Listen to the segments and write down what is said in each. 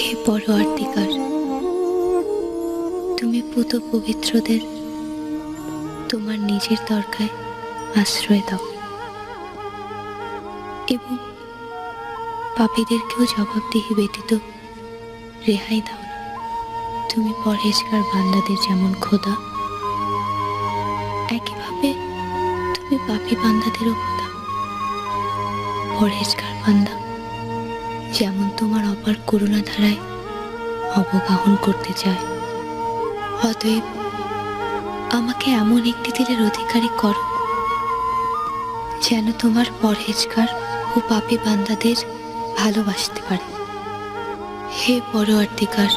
হে পরওয়ারদিগার, তুমি পুত পবিত্রদের তোমার নিজের দরগায় আশ্রয় দাও এবং পাপীদেরকেও জবাবদিহি ব্যতীত রেহাই দাও না। তুমি পরহেজগার বান্দাদের যেমন খোদা, একইভাবে তুমি পাপী বান্দাদেরও খোদা। পরহেজগার বান্দা যেমন তোমার অপার করুণা ধারায় অবগাহন করতে চায়, অতএব আমাকে এমন একটি দিলের অধিকারী করো যেন তোমার পরহেজগার ও পাপী বান্দাদের ভালোবাসতে পারে। হে পরওয়ারদিগার,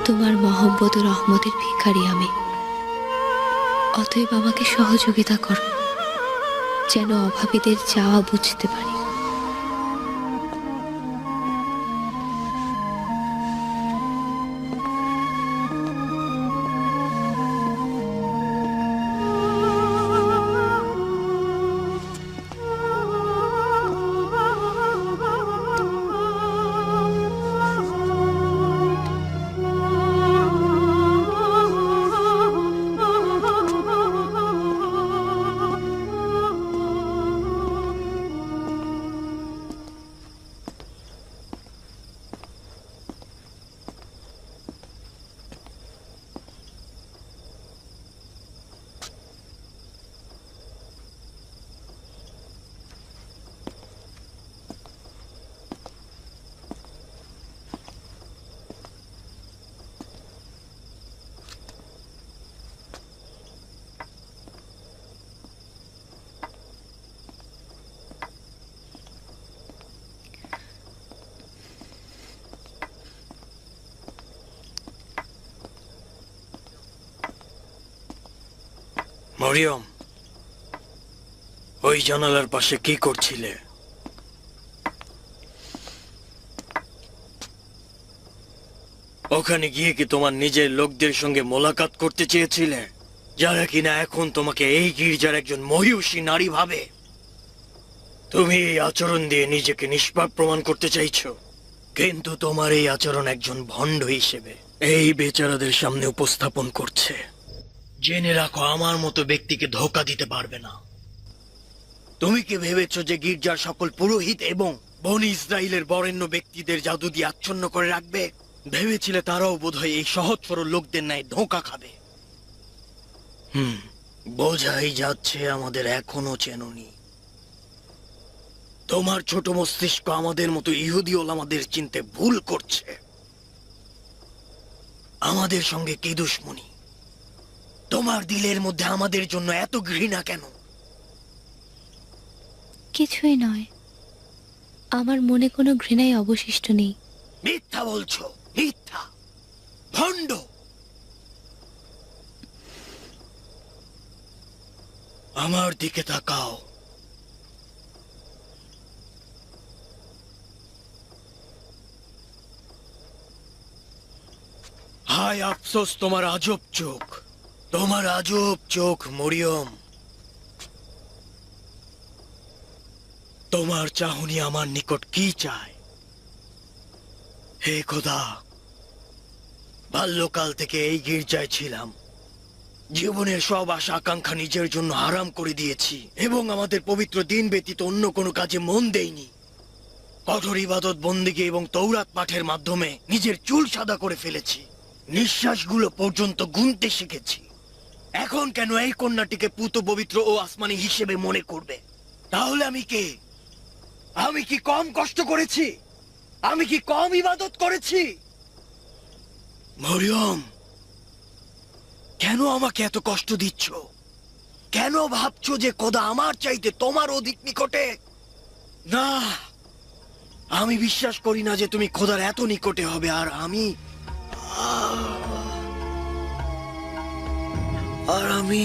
তোমার মহব্বত ও রহমতের ভিখারি আমি, অতএব আমাকে সহযোগিতা করো যেন অভাবীদের চাওয়া বুঝতে পারি। মরিয়ম, ওই জানালার পাশে কি করছিলে? ওখানে গিয়ে কি তোমার নিজের লোকদের সঙ্গে মোলাকাত করতে চেয়েছিলে, যারা কিনা এখন তোমাকে এই গির্জার একজন মহিষী নারী ভাবে? তুমি এই আচরণ দিয়ে নিজেকে নিষ্পাপ প্রমাণ করতে চাইছো, কিন্তু তোমার এই আচরণ একজন ভণ্ড হিসেবে এই বেচারাদের সামনে উপস্থাপন করছে। জেনে রাখো, আমার মতো ব্যক্তিকে ধোঁকা দিতে পারবে না। তুমি কি ভেবেছো যে গির্জার সকল পুরোহিত এবং বনি ইসরায়েলের বরেণ্য ব্যক্তিদের জাদু দিয়ে আচ্ছন্ন করে রাখবে? ভেবেছিলে তারাও বোধহয় এই সহজ সরল লোকদের ন্যায় ধোঁকা খাবে? বোঝাই যাচ্ছে আমাদের এখনো চেননি। তোমার ছোট মস্তিষ্ক আমাদের মতো ইহুদি ওলামাদের চিনতে ভুল করছে। আমাদের সঙ্গে কি দুশ্মনী? তোমার দিলের মধ্যে আমাদের জন্য এত ঘৃণা কেন? কিছুই নয়, আমার মনে কোনো ঘৃণাই অবশিষ্ট নেই। মিথ্যা বলছো, মিথ্যা, ভণ্ড। আমার দিকে তাকাও। হায় আফসোস তোমার আজব চোখ, তোমার আজব চোখ মরিয়ম। তোমার চাহনি আমার নিকট কি চায়? হে খোদা, বাল্যকাল থেকে এই গির্জায় ছিলাম, জীবনের সব আশা আকাঙ্ক্ষা নিজের জন্য হারাম করে দিয়েছি এবং আমাদের পবিত্র দিন ব্যতীত অন্য কোনো কাজে মন দেইনি। কঠোর ইবাদত বন্দেগী এবং তৌরাত পাঠের মাধ্যমে নিজের চুল সাদা করে ফেলেছি, নিঃশ্বাসগুলো পর্যন্ত গুনতে শিখেছি। এখন কেন এই কন্যাটিকে পুত পবিত্র ও আসমানি হিসেবে মনে করবে? তাহলে আমি কে? আমি কি কম কষ্ট করেছি? আমি কি কম ইবাদত করেছি? মরিয়ম, কেন আমাকে এত কষ্ট দিচ্ছ? কেন ভাবছো যে খোদা আমার চাইতে তোমার অধিক নিকটে? না, আমি বিশ্বাস করি না যে তুমি খোদার এত নিকটে হবে। আর আমি আর আমি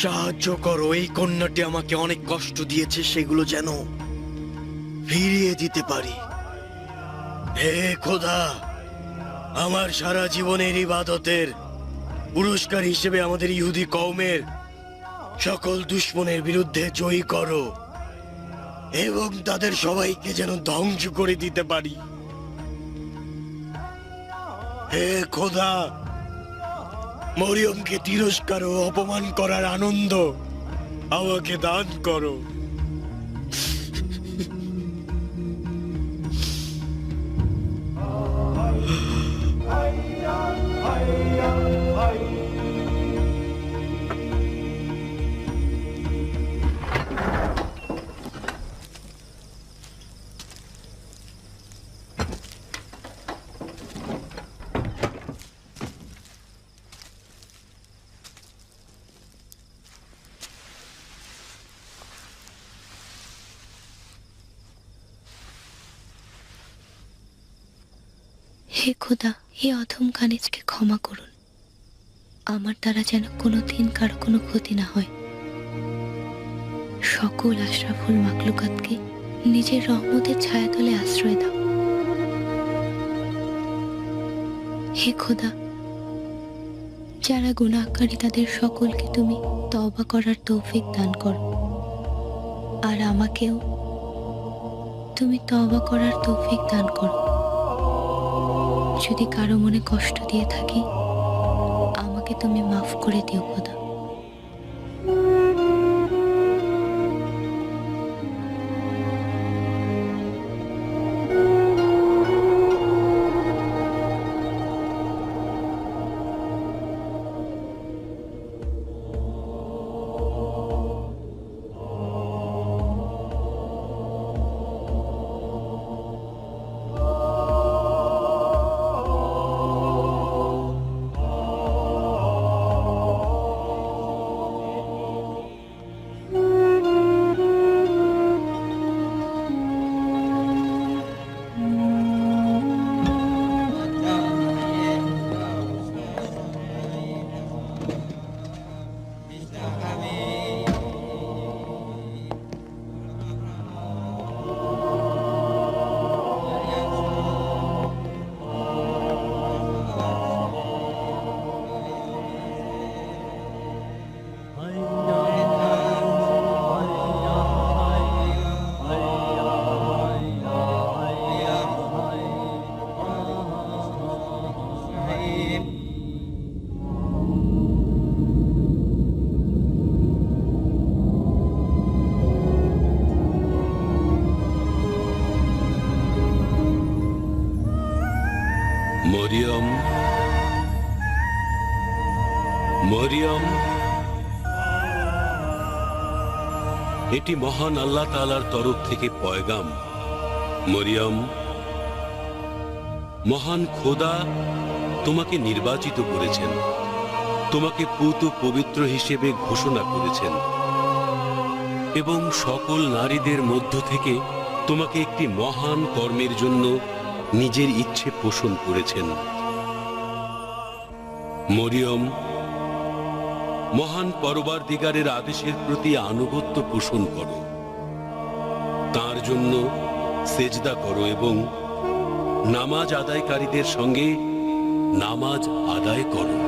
সাহায্য করো, এই কন্যাটি আমাকে অনেক কষ্ট দিয়েছে, সেগুলো যেন ফিরিয়ে দিতে পারি। হে খোদা, আমার সারা জীবনের ইবাদতের পুরস্কার হিসেবে আমাদের ইহুদি কওমের সকল দুশমনের বিরুদ্ধে জয়ী করো এবং তাদের সবাইকে যেন ধ্বংস করে দিতে পারি। হে খোদা, মরিয়মকে তিরস্কার ও অপমান করার আনন্দ আমাকে দান করো। হে খোদা, হে অধম কানিজকে ক্ষমা করুন। আমার দ্বারা যেন কোনোদিন কারো কোনো ক্ষতি না হয়। সকল আশরাফুল মাকলুকাতকে নিজের রহমতের ছায়াতলে আশ্রয় দাও। হে খোদা, যারা গুনাহকারী তাদের সকলকে তুমি তওবা করার তৌফিক দান করো, আর আমাকেও তুমি তওবা করার তৌফিক দান করো। যদি কারো মনে কষ্ট দিয়ে থাকি, আমাকে তুমি মাফ করে দিও খোদা। মরিয়ম, মরিয়ম, এটি মহান আল্লাহ তাআলার তরফ থেকে পয়গাম। মরিয়ম, মহান খোদা তোমাকে নির্বাচিত করেছেন, তোমাকে পুত ও পবিত্র হিসেবে ঘোষণা করেছেন এবং সকল নারীদের মধ্য থেকে তোমাকে একটি মহান কর্মের জন্য নিজের ইচ্ছে পোষণ করেছেন। মরিয়ম, মহান পরওয়ারদিগারের আদেশের প্রতি আনুগত্য পোষণ করো, তার জন্য সেজদা করো এবং নামাজ আদায়কারীদের সঙ্গে নামাজ আদায় করো।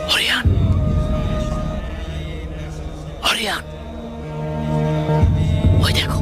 হরিয়ান, হরিয়ান, ওই দেখো।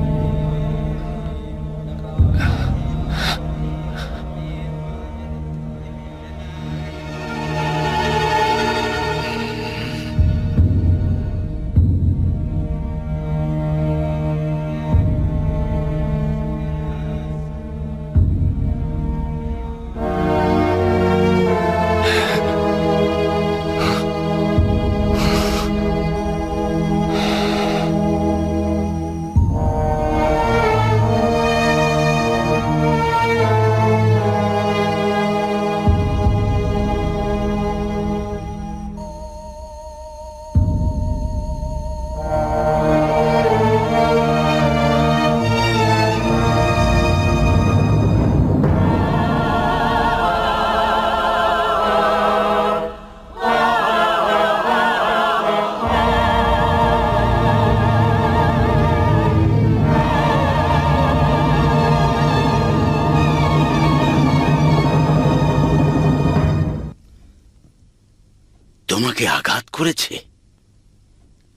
তোমাকে আঘাত করেছে?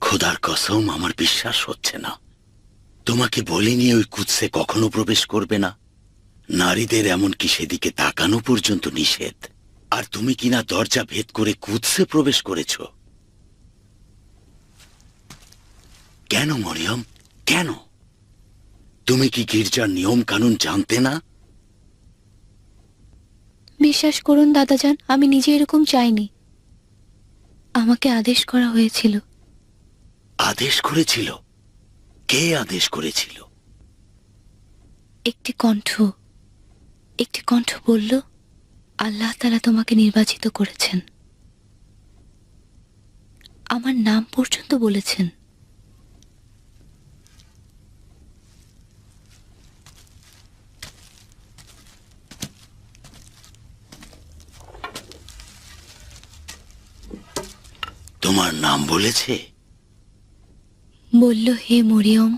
খোদার কসম, আমার বিশ্বাস হচ্ছে না। তোমাকে বলিনি ওই কুৎসে কখনো প্রবেশ করবে না? নারীদের এমনকি সেদিকে তাকানো পর্যন্ত নিষেধ, আর তুমি কিনা দরজা ভেদ করে কুৎসে প্রবেশ করেছ। কেন মরিয়ম, কেন? তুমি কি গির্জার নিয়ম কানুন জানতে না? বিশ্বাস করুন দাদাজান, আমি নিজে এরকম চাইনি। আমাকে আদেশ করা হয়েছিল। আদেশ করেছিল? কে আদেশ করেছিল? একটি কণ্ঠ বলল, আল্লাহ তাআলা তোমাকে নির্বাচিত করেছেন। আমার নাম পর্যন্ত বলেছেন। তোমার নাম বলেছে? বলল, হে মরিয়ম।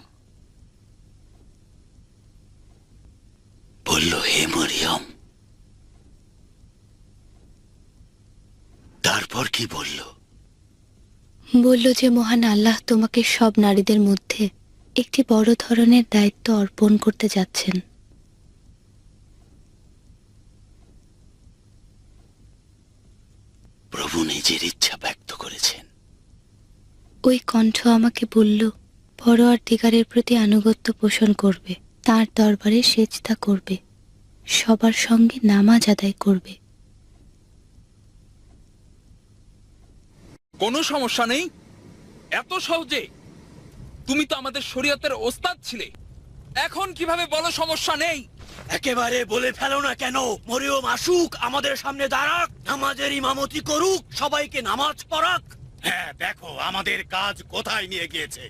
বলল, হে মরিয়ম। তারপর কি বলল? বলল যে মহান আল্লাহ তোমাকে সব নারীদের মধ্যে একটি বড় ধরনের দায়িত্ব অর্পণ করতে যাচ্ছেন। প্রভু নিজের ইচ্ছা ব্যক্ত করেছেন। ওই কণ্ঠ আমাকে বলল, পরওয়ারদিগারের প্রতি আনুগত্য পোষণ করবে, তার দরবারে সেজদা করবে, সবার সঙ্গে নামাজ আদায় করবে। কোনো সমস্যা নেই। এত সহজে? তুমি তো আমাদের শরীয়তের ওস্তাদ ছিলে, এখন কিভাবে বলো সমস্যা নেই? একেবারে বলে ফেলো না কেন? মরিয়ম আসুক, আমাদের সামনে দাঁড়াক, নামাজের ইমামতি করুক, সবাইকে নামাজ পড়াক। হ্যাঁ, দেখো আমাদের কাজ কোথায় নিয়ে গিয়েছে।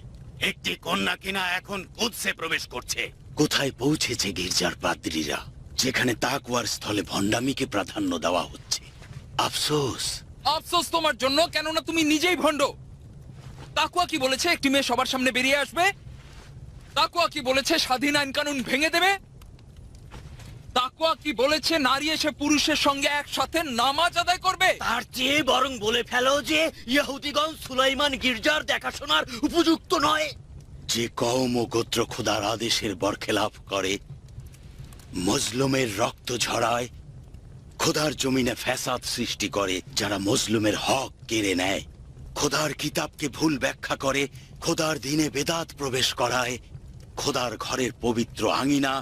একটি কন্যা কিনা এখন কুদসে প্রবেশ করছে। কোথায় পৌঁছেছে গির্জার পাদ্রীরা, যেখানে তাকওয়ার স্থলে ভণ্ডামিকে প্রাধান্য দেওয়া হচ্ছে? আফসোস। আফসোস তোমার জন্য, কেননা তুমি নিজেই ভণ্ড। তাকওয়া কি বলেছে একটি মেয়ে সবার সামনে বেরিয়ে আসবে? তাকওয়া কি বলেছে স্বাধীন আইন কানুন ভেঙে দেবে? তাকওয়া কি বলেছে নারী এসে পুরুষের সঙ্গে একসাথে নামাজ আদায় করবে? তার চেয়ে বরং বলে ফেলো যে ইহুদিগণ সুলাইমান গির্জার দেখাশোনার উপযুক্ত নয়। যে কওম ও গোত্র খোদার আদেশের বরখেলাপ করে, মজলুমের রক্ত ঝরায়, খোদার জমিনে ফ্যাসাদ সৃষ্টি করে, যারা মজলুমের হক কেড়ে নেয়, খোদার কিতাবকে ভুল ব্যাখ্যা করে, খোদার দিনে বেদাত প্রবেশ করায়, খোদার ঘরের পবিত্র আঙিনা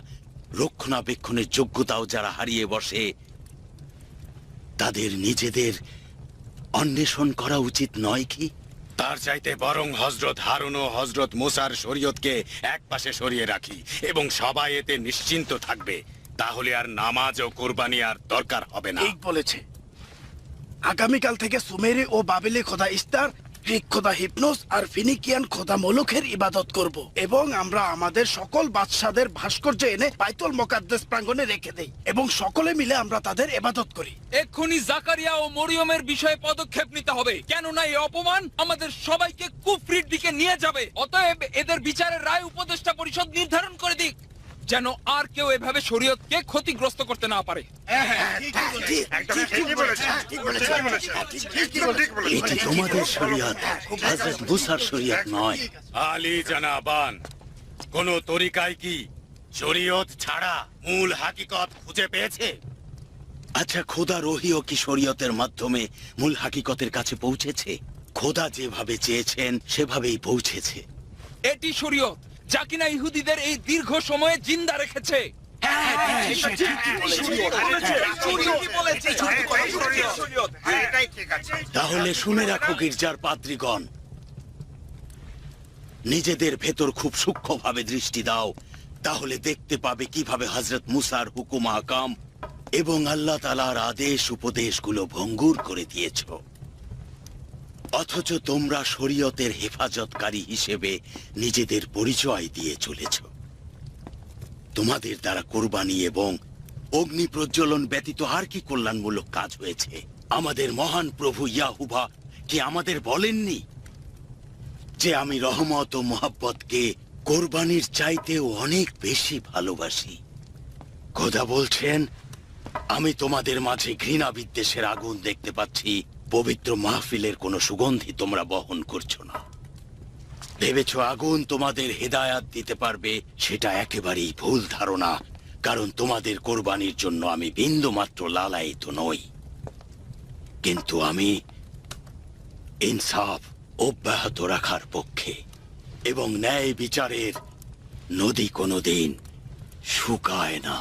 রক্ষণাবেক্ষণের যোগ্যতাও যারা হারিয়ে বসে, তাদের নিজেদের অন্বেষণ করা উচিত নয় কি? তার চাইতে বরং হজরত হারুন ও হজরত মুসার শরীয়তকে একপাশে সরিয়ে রাখি এবং সবাই এতে নিশ্চিন্ত থাকবে। তাহলে আর নামাজ ও কোরবানি আর দরকার হবে না। ঠিক বলেছে। আগামীকাল থেকে সুমেরি ও বাবেলি খোদা ইস্তার, গ্রিক খোদা হিপনোস আর ফিনিকিয়ান খোদা মোলখের ইবাদত করব এবং আমরা আমাদের সকল বাদশাদের ভাস্কর্য এনে বাইতুল মোকাদ্দেস প্রাঙ্গণে রেখে দেই এবং সকলে মিলে আমরা তাদের ইবাদত করি। এক্ষুনি জাকারিয়া ও মরিয়মের বিষয়ে পদক্ষেপ নিতে হবে, কেননা এই অপমান আমাদের সবাইকে কুফরির দিকে নিয়ে যাবে। অতএব এদের বিচারের রায় উপদেষ্টা পরিষদ নির্ধারণ করে দিক, যেন আর কেউ এভাবে শরীয়তকে ক্ষতিগ্রস্ত করতে না পারে। এটি তোমাদের শরীয়ত, হযরত মুসার শরীয়ত নয়। আলী জানাবান, কোন তরিকায় কি শরীয়ত ছাড়া মূল হাকিকত খুঁজে পেয়েছে? আচ্ছা, খোদা রহিও কি শরীয়তের মাধ্যমে মূল হাকিকতের কাছে পৌঁছেছে? খোদা যেভাবে চেয়েছেন সেভাবেই পৌঁছেছে। এটি শরীয়ত যা কিনা ইহুদিদের এই দীর্ঘ সময়ে জিন্দা রেখেছে। তাহলে শুনে রাখো গির্জার পাদ্রীগণ, নিজেদের ভেতর খুব সূক্ষ্মভাবে দৃষ্টি দাও, তাহলে দেখতে পাবে কিভাবে হযরত মুসার হুকুম আহকাম এবং আল্লাহ তাআলার আদেশ উপদেশগুলো ভঙ্গুর করে দিয়েছ। অথচ তোমরা শরীয়তের হেফাজতকারী হিসেবে নিজেদের পরিচয় দিয়ে চলেছ। তোমাদের দ্বারা কোরবানি এবং অগ্নি প্রজ্বলন ব্যতীত আর কি কল্যাণমূলক কাজ হয়েছে? আমাদের মহান প্রভু ইয়াহুবা কি আমাদের বলেননি যে আমি রহমত ও মোহাব্বতকে কোরবানির চাইতেও অনেক বেশি ভালোবাসি? খোদা বলছেন, আমি তোমাদের মাঝে ঘৃণা বিদ্বেষের আগুন দেখতে পাচ্ছি। পবিত্র মাহফিলের কোনো সুগন্ধি তোমরা বহন করছো না। ভেবেছ আগুন তোমাদের হেদায়াত দিতে পারবে? সেটা একেবারেই ভুল ধারণা, কারণ তোমাদের কোরবানির জন্য আমি বিন্দু মাত্র লালায়িত নই। কিন্তু আমি ইনসাফ অব্যাহত রাখার পক্ষে এবং ন্যায় বিচারের নদী কোনোদিন শুকায় না।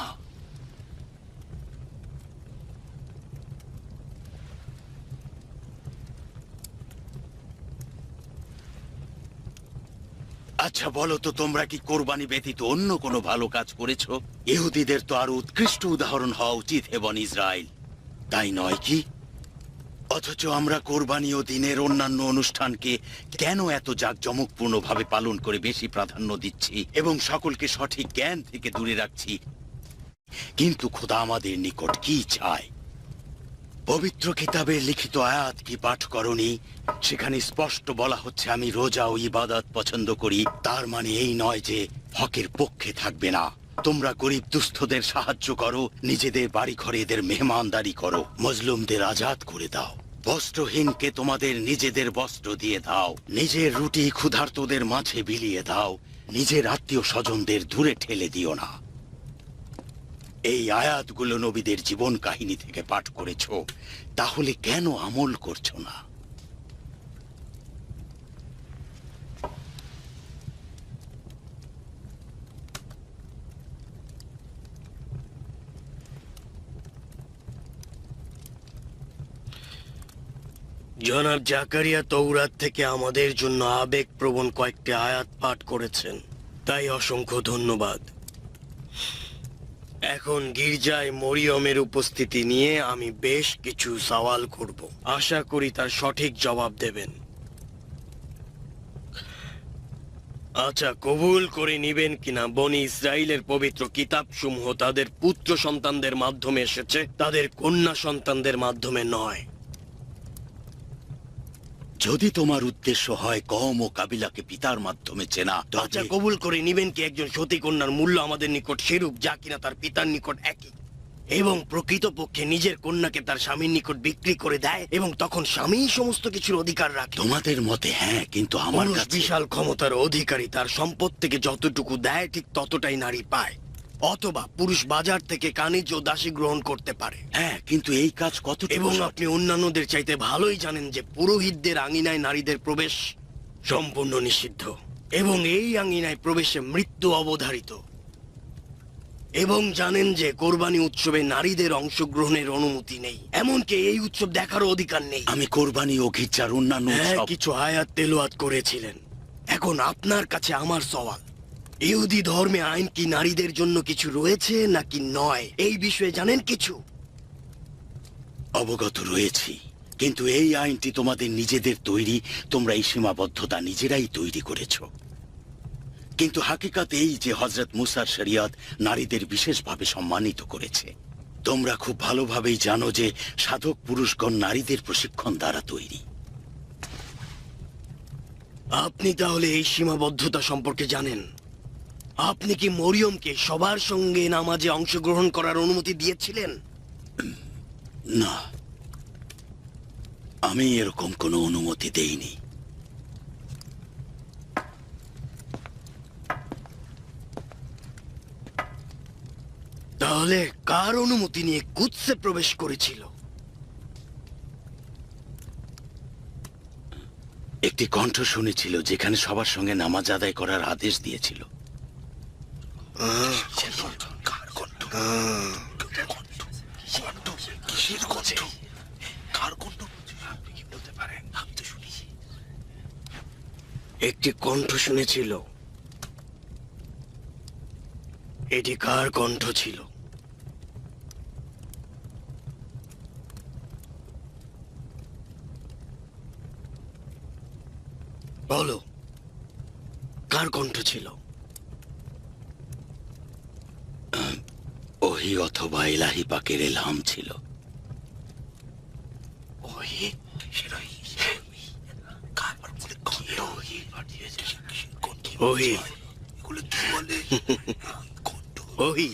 আচ্ছা বলো তো, তোমরা কি কোরবানি ব্যতীত অন্য কোনো ভালো কাজ করেছো? ইহুদিদের তো আরো উৎকৃষ্ট উদাহরণ হওয়া উচিত হে বনী ইসরাইল, তাই নয় কি? অথচ আমরা কোরবানি ও দিনের অন্যান্য অনুষ্ঠানকে কেন এত জাঁকজমকপূর্ণ ভাবে পালন করে বেশি প্রাধান্য দিচ্ছি এবং সকলকে সঠিক জ্ঞান থেকে দূরে রাখছি? কিন্তু খোদা আমাদের নিকট কি চায়? পবিত্র কিতাবের লিখিত আয়াত কি পাঠ করনি? সেখানে স্পষ্ট বলা হচ্ছে, আমি রোজা ও ইবাদত পছন্দ করি। তার মানে এই নয় যে হকের পক্ষে থাকবে না। তোমরা গরিব দুস্থদের সাহায্য করো, নিজেদের বাড়ি ঘরে এদের মেহমানদারি করো, মজলুমদের আজাদ করে দাও, বস্ত্রহীনকে তোমাদের নিজেদের বস্ত্র দিয়ে দাও, নিজের রুটি ক্ষুধার্তদের মাঝে বিলিয়ে দাও, নিজের আত্মীয় স্বজনদের দূরে ঠেলে দিও না। এই আয়াতগুলো নবীদের জীবন কাহিনী থেকে পাঠ করেছো, তাহলে কেন আমল করছো না? জনাব জাকারিয়া তৌরাত থেকে আমাদের জন্য আবেগপ্রবণ কয়েকটি আয়াত পাঠ করেছেন, তাই অসংখ্য ধন্যবাদ। এখন গির্জায় মরিয়মের উপস্থিতি নিয়ে আমি বেশ কিছু সওয়াল করব, আশা করি তার সঠিক জবাব দেবেন। আচ্ছা, কবুল করে নিবেন কিনা বনি ইসরায়েলের পবিত্র কিতাব সমূহ তাদের পুত্র সন্তানদের মাধ্যমে এসেছে, তাদের কন্যা সন্তানদের মাধ্যমে নয়? যদি তোমার উদ্দেশ্য হয় কওম ও কাবিলাকে পিতার মাধ্যমে চেনা, আচ্ছা, কবুল করে নিবেন কি একজন সতী কন্যার মূল্য আমাদের নিকট সেরূপ যা কিনা তার পিতার নিকট একই, এবং প্রকৃতপক্ষে নিজের কন্যাকে তার স্বামীর নিকট বিক্রি করে দেয় এবং তখন স্বামী সমস্ত কিছুর অধিকার রাখে? তোমাদের মতে হ্যাঁ, কিন্তু আমার পুরুষ কাছে বিশাল ক্ষমতার অধিকারী, তার সম্পদ থেকে যতটুকু দেয় ঠিক ততটাই নারী পায়। অথবা পুরুষ বাজার থেকে কানিজ ও দাসী গ্রহণ করতে পারে। হ্যাঁ, কিন্তু এই কাজ কতটুকু এবং সঠিক? আপনি অন্যান্যদের চাইতে ভালোই জানেন যে পুরোহিতদের আঙিনায় নারীদের প্রবেশ সম্পূর্ণ নিষিদ্ধ, এবং এই আঙিনায় প্রবেশে মৃত্যু অবধারিত। এবং জানেন যে কোরবানি উৎসবে নারীদের অংশগ্রহণের অনুমতি নেই, এমনকি এই উৎসব দেখারও অধিকার নেই। আমি কোরবানি ও গির্জার অন্যান্য হ্যাঁ, উৎসব কিছু আয়াত তেলাওয়াত করেছিলেন। এখন আপনার কাছে আমার সওয়াল, ইহুদি ধর্মে আইন কি নারীদের জন্য কিছু রয়েছে নাকি নয়, এই বিষয়ে জানেন কিছু? অবগত রয়েছি, কিন্তু এই আইনটি তোমাদের নিজেদের তৈরি। তোমরা এই সীমাবদ্ধতা নিজেরাই তৈরি করেছো। কিন্তু হাকিকাত এই যে হযরত মুসার শরিয়ত নারীদের বিশেষভাবে সম্মানিত করেছে। তোমরা খুব ভালোভাবেই জানো যে সাধক পুরুষগণ নারীদের প্রশিক্ষণ দ্বারা তৈরি। আপনি তাহলে এই সীমাবদ্ধতা সম্পর্কে জানেন? আপনি কি মরিয়মকে সবার সঙ্গে নামাজে অংশগ্রহণ করার অনুমতি দিয়েছিলেন? না, আমি এরকম কোনো অনুমতি দেইনি। তাহলে কার অনুমতি নিয়ে কুদসে প্রবেশ করেছিল? একটি কণ্ঠ শুনেছিল যেখানে সবার সঙ্গে নামাজ আদায় করার আদেশ দিয়েছিল। একটি কণ্ঠ শুনেছিল। এটি কার কণ্ঠ ছিল? বলো, কার কণ্ঠ ছিল? ওহি অথবা ইলাহি পাকের ইলহাম ছিল। ওহি ওহি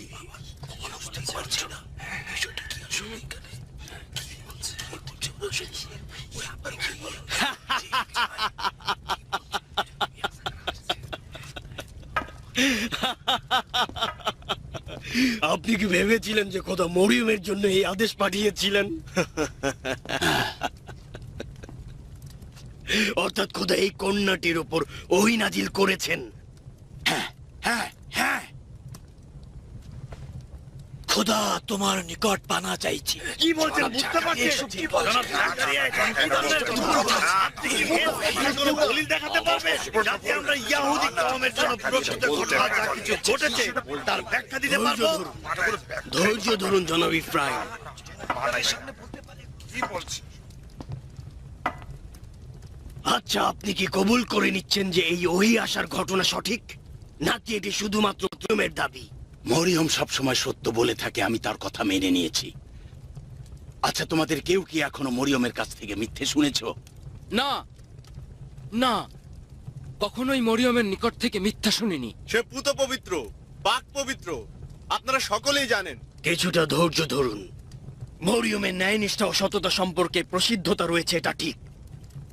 আপনি কি ভেবেছিলেন যে খোদা মরিয়মের জন্য এই আদেশ পাঠিয়েছিলেন? অর্থাৎ খোদা এই কন্যাটির উপর ওহী নাজিল করেছেন? হ্যাঁ, হ্যাঁ। খোদা তোমার নিকট পানা চাইছি। কি বলছেন বুঝতে পারছেন? দলিল দেখাতে পারবে যাতে আমরা ইহুদি কওমের জন্য প্রকৃত ঘটনা যা কিছু ঘটেছে তার ব্যাখ্যা দিতে পারবো? ধৈর্য ধরুন জনাব ইব্রাহিম। আচ্ছা, আপনি কি কবুল করে নিচ্ছেন যে এই ওহী আসার ঘটনা সঠিক, নাকি এটি শুধুমাত্র তুমের দাবি? মরিয়ম সবসময় সত্য বলে থাকে, আমি তার কথা মেনে নিয়েছি। আচ্ছা, তোমাদের কেউ কি এখনো মরিয়মের কাছ থেকে মিথ্যে শুনেছো? না, না, কখনোই মরিয়মের নিকট থেকে মিথ্যা শুনিনি। সে পুত পবিত্র, পাক পবিত্র, আপনারা সকলেই জানেন। কিছুটা ধৈর্য ধরুন। মরিয়মের ন্যায়নিষ্ঠা ও সততা সম্পর্কে প্রসিদ্ধতা রয়েছে, এটা ঠিক,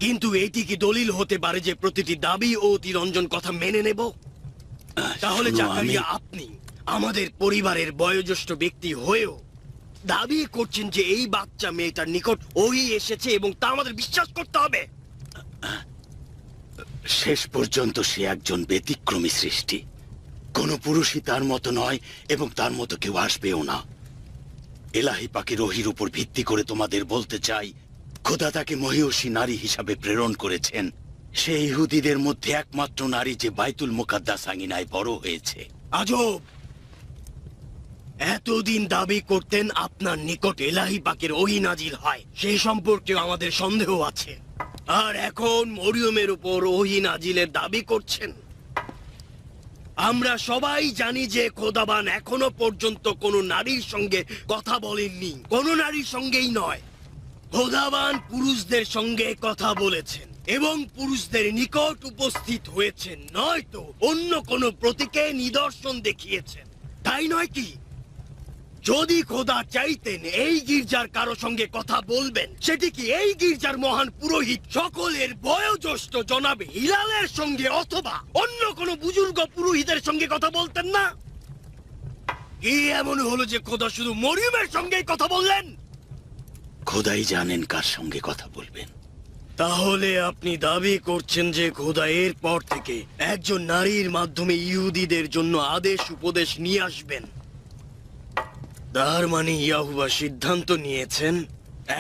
কিন্তু এটি কি দলিল হতে পারে যে প্রতিটি দাবি ও অতিরঞ্জন কথা মেনে নেব? তাহলে শোনো, জাকারিয়া, আপনি আমাদের পরিবারের বয়োজ্যেষ্ঠ ব্যক্তি হয়েও দাবি করছেন যে এই বাচ্চা মেয়েটার নিকট ওহী এসেছে এবং তা আমাদের বিশ্বাস করতে হবে? শেষ পর্যন্ত সে একজন ব্যতিক্রমী সৃষ্টি। কোনো পুরুষই তার মতো নয় এবং তার মতো কেউ আসবেও না। এলাহি পাকের ওহীর উপর ভিত্তি করে তোমাদের বলতে চাই, খোদা তাকে মহিয়সী নারী হিসাবে প্রেরণ করেছেন। সে ইহুদিদের মধ্যে একমাত্র নারী যে বাইতুল মুকাদ্দাস আঙিনায় বড় হয়েছে। আজব! এতদিন দাবি করতেন আপনার নিকট এলাহি পাকের ওহী নাজিল হয়, সেই সম্পর্কেও আমাদের সন্দেহ আছে, আর এখন মরিয়মের উপর ওহী নাজিলের দাবি করছেন। আমরা সবাই জানি যে খোদাবান এখনো পর্যন্ত কোনো নারীর সঙ্গে কথা বলেননি, কোনো নারীর সঙ্গেই নয়। খোদাবান পুরুষদের সঙ্গে কথা বলেছেন এবং পুরুষদের নিকট উপস্থিত হয়েছেন, নয়তো অন্য কোনো প্রতীকে নিদর্শন দেখিয়েছেন, তাই নয় কি? যদি খোদা চাইতেন এই গির্জার কারো সঙ্গে কথা বলবেন, সেটি কি এই গির্জার মহান পুরোহিত সকলের বয়োজ্যেষ্ঠ জনাব হিলালের সঙ্গে অথবা অন্য কোনো বুজুর্গ পুরোহিতের সঙ্গে কথা বলতেন না? কি এমন হলো যে খোদা শুধু মরিয়মের সঙ্গেই কথা বললেন? খোদাই জানেন কার সঙ্গে কথা বলবেন। তাহলে আপনি দাবি করছেন যে খোদা এর পর থেকে একজন নারীর মাধ্যমে ইহুদিদের জন্য আদেশ উপদেশ নিয়ে আসবেন। তার মানে ইয়াহুয়া সিদ্ধান্ত নিয়েছেন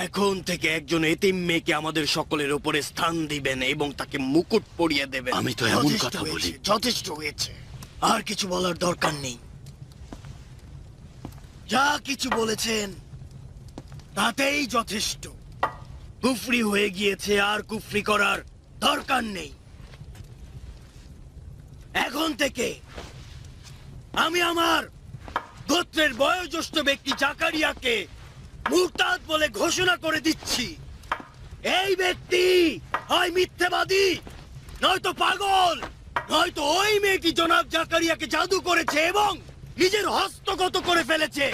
এখন থেকে একজন এতিম মেয়েকে আমাদের সকলের উপরে স্থান দিবেন এবং তাকে মুকুট পরিয়ে দেবেন। আমি তো এমন যথেষ্ট কথা হয়েছে, বলি। যথেষ্ট হয়েছে, আর কিছু বলার দরকার নেই। যা কিছু বলেছেন তাতেই যথেষ্ট। কুফরি হয়ে গিয়েছে, আর কুফরি করার দরকার নেই। এখন থেকে আমি আমার গোত্রের বয়োজ্যেষ্ঠ ব্যক্তি জাকারিয়াকে মুরতাদ বলে ঘোষণা করে দিচ্ছি। এই ব্যক্তি হয় মিথ্যেবাদী, নয়তো পাগল, নয়তো ওই মেয়েটি জনাব জাকারিয়াকে জাদু করেছে এবং নিজের হস্তগত করে ফেলেছে।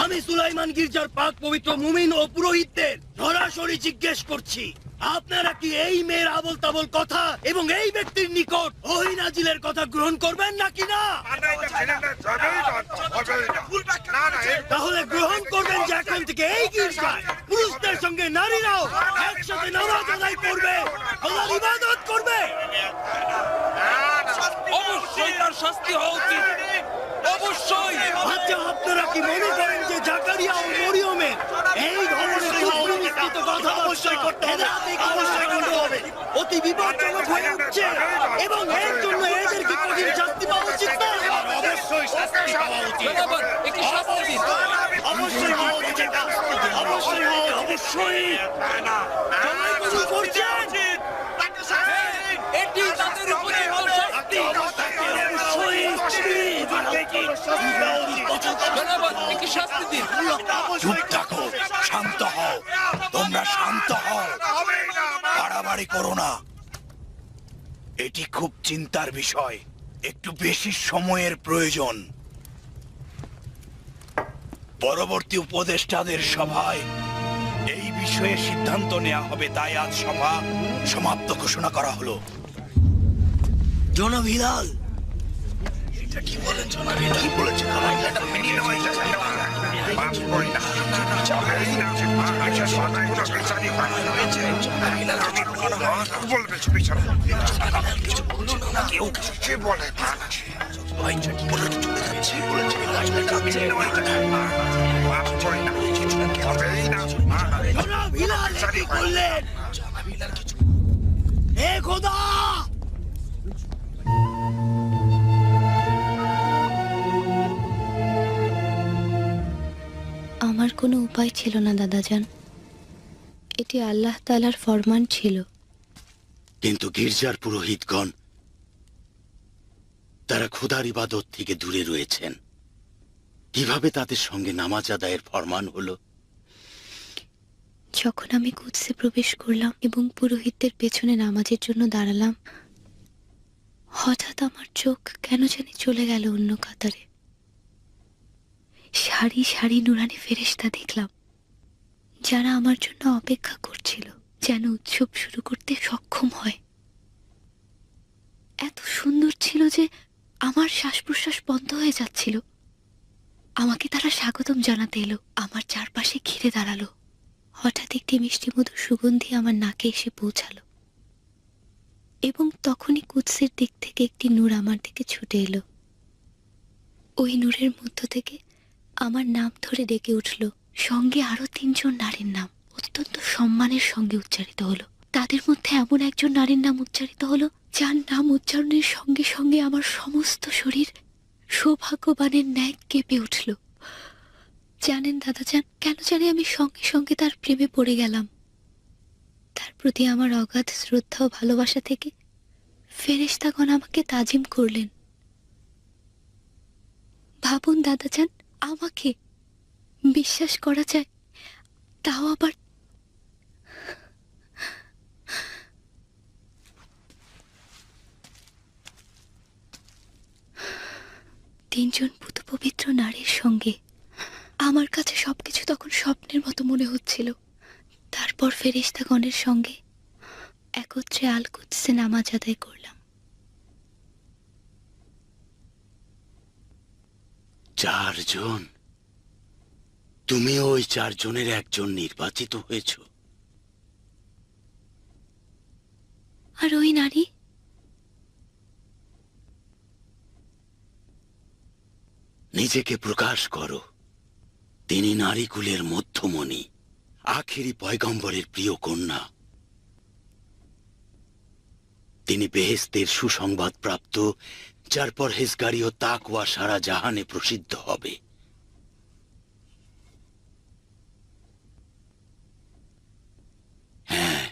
আমি সুলাইমান গির্জার পাক পবিত্র মুমিন ও পুরোহিতদের সরাসরি জিজ্ঞেস করছি, আপনারা কি এই মেয়ের আবল তাবল কথা এবং এই ব্যক্তির নিকট ওহী নাজিলের কথা গ্রহণ করবেন নাকি না? তাহলে গ্রহণ করবেন যে এখন থেকে এই গির্জায় পুরুষদের সঙ্গে নারীরাও একসাথে নামাজ আদায় করবে, আল্লাহর ইবাদত করবে। অবশ্যই তার শাস্তি হওয়া উচিত, অবশ্যই। আচ্ছা, আপনারা কি মনে করেন যে জাকারিয়া ও মরিয়মের এই ধরনের সুপরিচিত কথাবার্তা অতি বিপজ্জনক হয়ে উঠছে এবং এর জন্য এদেরকে কঠিন শাস্তি পাওয়া উচিত না? জনাব, একটি শাস্তি দিন। অবশ্যই হওয়া উচিত, অবশ্যই হওয়া অবশ্যই। সবাই কবুল করছেন? এটি তাদের উপরে শাস্তি। জনাব, একটি শাস্তি দিন। চুপ থাকো, শান্ত হও, তোমরা শান্ত হও, বাড়াবাড়ি করো না। এটি খুব চিন্তার বিষয়, একটু বেশি সময়ের প্রয়োজন। পরবর্তী উপদেষ্টাদের সভায় এই বিষয়ে সিদ্ধান্ত নেওয়া হবে, তাই আজ সভা সমাপ্ত ঘোষণা করা হলো। জনাব হিলাল, এটা কি বলেন জনাব? এটা কি বলেছেন? জনাব হিলাল কি করলেন? হে খোদা! আমার কোনো উপায় ছিল না দাদাজান, এটি আল্লাহ তাআলার ফরমান ছিল। কিন্তু গির্জার পুরোহিতগণ তারা খোদার ইবাদত থেকে দূরে রয়েছেন। কিভাবে তাদের সঙ্গে নামাজ আদায়ের ফরমান হলো? যখন আমি কুদসে প্রবেশ করলাম এবং পুরোহিতদের পেছনে নামাজের জন্য দাঁড়ালাম, হঠাৎ আমার চোখ কেন জানি চলে গেল অন্য কাতারে। সারি সারি নুরানি ফেরেশতা দেখলাম, যারা আমার জন্য অপেক্ষা করছিল, যেন উৎসব শুরু করতে সক্ষম হয়। এত সুন্দর ছিল যে আমার শ্বাস প্রশ্বাস বন্ধ হয়ে যাচ্ছিল। আমাকে তারা স্বাগতম জানাতে এলো, আমার চারপাশে ঘিরে দাঁড়ালো। হঠাৎ একটি মিষ্টি মধুর সুগন্ধি আমার নাকে এসে পৌঁছালো এবং তখনই কুদসের দিক থেকে একটি নূর আমার দিকে ছুটে এলো। ওই নূরের মধ্য থেকে আমার নাম ধরে ডেকে উঠল, সঙ্গে আরো 3 জন নারীর নাম অত্যন্ত সম্মানের সঙ্গে উচ্চারিত হলো। তাদের মধ্যে এমন একজন নারীর নাম উচ্চারিত হলো, যার নাম উচ্চারণের সঙ্গে সঙ্গে আমার সমস্ত শরীর সৌভাগ্যবানের ন্যায় কেঁপে উঠল। জানেন দাদাজান, কেন জানি আমি সঙ্গে সঙ্গে তার প্রেমে পড়ে গেলাম। তার প্রতি আমার অগাধ শ্রদ্ধা ও ভালোবাসা থেকে ফেরেশতাগণ আমাকে তাজিম করলেন। ভাবুন দাদাজান, আমাকে বিশ্বাস করা যায়, তাও আবার তিনজন পবিত্র নারীর সঙ্গে। আমার কাছে সবকিছু তখন স্বপ্নের মতো মনে হচ্ছিল। তারপর ফেরেশতাগণের সঙ্গে একত্রে আল কুদসে নামাজ আদায় করলাম। 4 জন? তুমি ওই 4 জনের একজন নির্বাচিত হয়েছ? আর ওই নারী? নিজেকে প্রকাশ করো। তিনি নারীকুলের মধ্যমণি, আখেরি পয়গম্বরের প্রিয় কন্যা। তিনি বেহেশতের সুসংবাদ প্রাপ্ত, যার পরহেজগারী ও তাকওয়া সারা জাহানে প্রসিদ্ধ হবে। হ্যাঁ,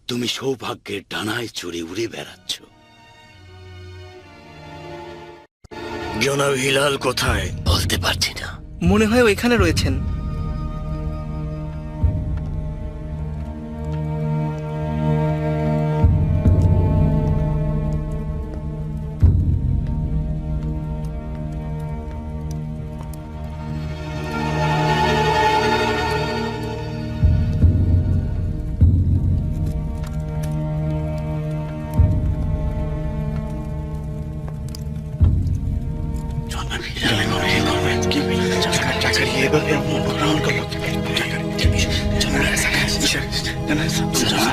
তুমি সৌভাগ্যের ডানায় চড়ে উড়ে বেড়াচ্ছ। জনাব হিলাল কোথায়? বলতে পারছি না। মনে হয় ওইখানে রয়েছেন।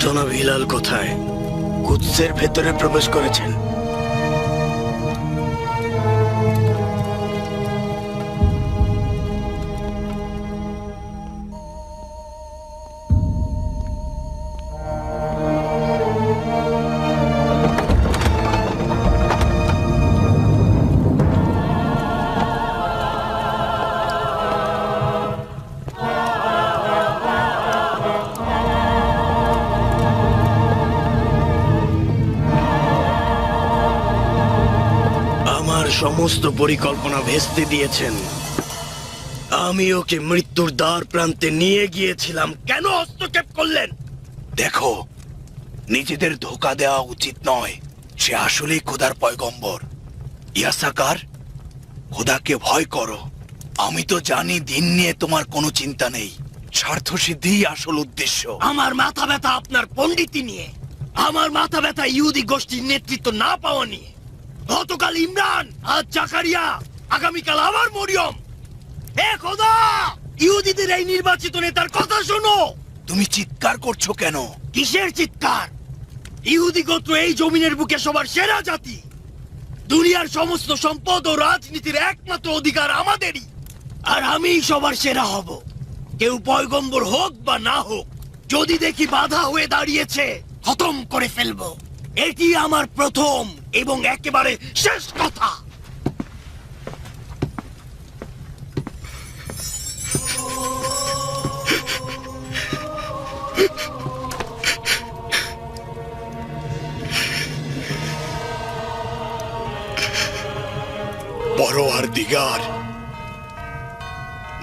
জনাব হিলাল কোথায়? কুদসের ভেতরে প্রবেশ করেছেন। আমার সমস্ত পরিকল্পনা ভেস্তে দিয়েছেন। আমি ওকে মৃত্যুর দ্বার প্রান্তে নিয়ে গিয়েছিলাম, কেন হস্তক্ষেপ করলেন? দেখো, নিজেদের ধোঁকা দেওয়া উচিত নয়। সে আসলেই খোদার পয়গম্বর। ইয়াসাকার, খোদাকে ভয় করো। আমি তো জানি দিন নিয়ে তোমার কোনো চিন্তা নেই। স্বার্থ সিদ্ধিই আসল উদ্দেশ্য। আমার মাথা ব্যথা আপনার পণ্ডিতি নিয়ে, আমার মাথা ব্যথা ইহুদি গোষ্ঠীর নেতৃত্ব না পাওয়া নিয়ে। গতকাল ইমরান, আজ জাকারিয়া, আগামীকাল আবার মরিয়ম। হে খোদা, ইহুদিদের এই নির্বাচিত নেতার কথা শোনো। তুমি চিৎকার করছো কেন? কিসের চিৎকার? ইহুদি গোত্র এই জমিনের বুকে সবার সেরা জাতি। দুনিয়ার সমস্ত সম্পদ ও রাজনীতির একমাত্র অধিকার আমাদেরই, আর আমিই সবার সেরা হব। কেউ পয়গম্বর হোক বা না হোক, যদি দেখি বাধা হয়ে দাঁড়িয়েছে, খতম করে ফেলবো। এটি আমার প্রথম এবং একেবারে শেষ কথা। পরোয়ার দিগার,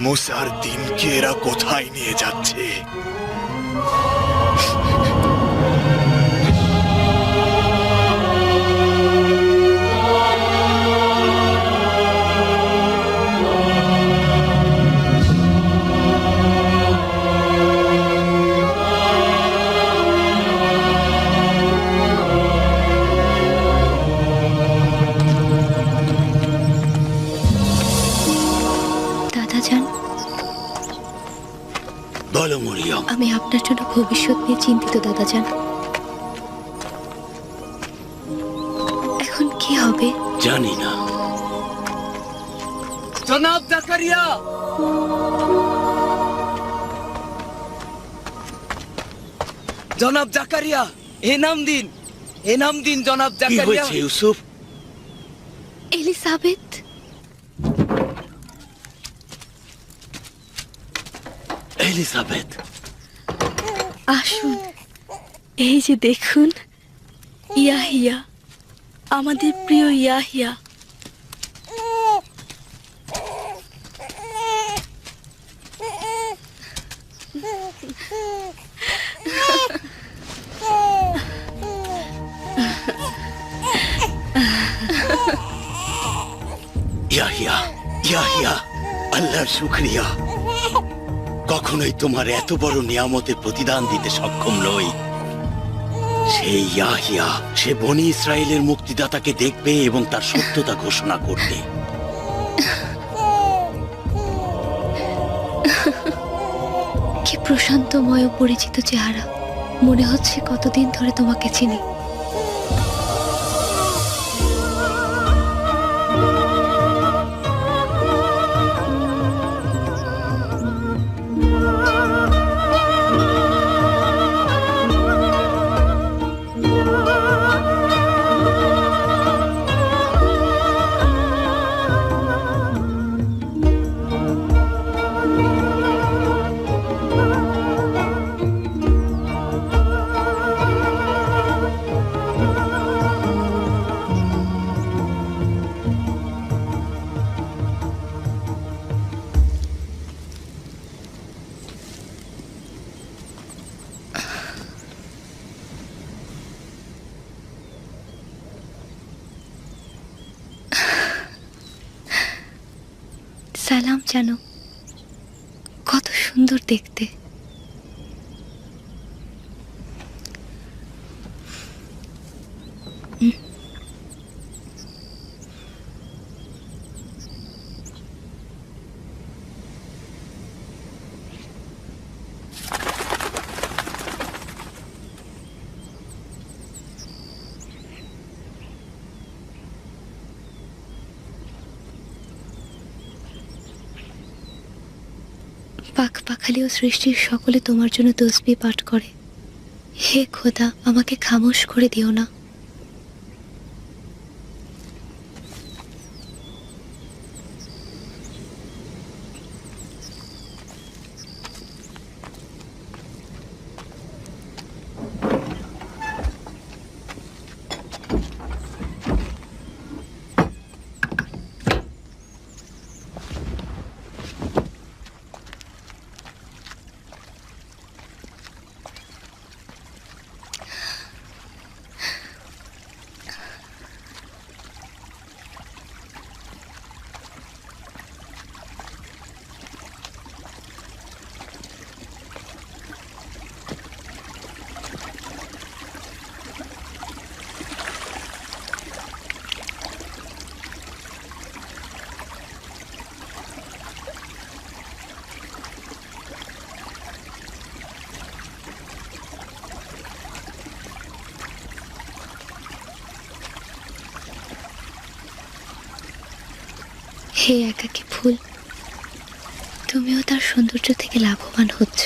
মুসার দিনকে এরা কোথায় নিয়ে যাচ্ছে? দাদাজান, বলো মরিয়ম। আমি আপনার জন্য ভবিষ্যৎ নিয়ে চিন্তিত দাদাজান। এখন কি হবে? জানি না। জনাব জাকারিয়া, জনাব জাকারিয়া, এ নাম দিন, এ নাম দিন জনাব কি জাকারিয়া। হয়েছে ইউসুফ? এলিসাবেথ, এলিজাবেথ, আসুন। এই যে দেখুন, ইয়াহিয়া, আমাদের প্রিয় ইয়াহিয়া। আল্লাহ শুক্রিয়া। কখনোই তোমার এত বড় নিয়ামতের প্রতিদান দিতে সক্ষম নই। সেই ইয়াহিয়া, সে বনি ইসরায়েলের মুক্তিদাতাকে দেখবে এবং তার সত্যতা ঘোষণা করবে। কি প্রশান্তময় ও পরিচিত চেহারা, মনে হচ্ছে কতদিন ধরে তোমাকে চিনি। সালাম জানো, কত সুন্দর দেখতে। পাখ পাখালি ও সৃষ্টির সকলে তোমার জন্য তসবিহ পাঠ করে। হে খোদা, আমাকে খামোশ করে দিও না। হে একাকী ফুল, তুমিও তার সৌন্দর্য থেকে লাভবান হচ্ছ।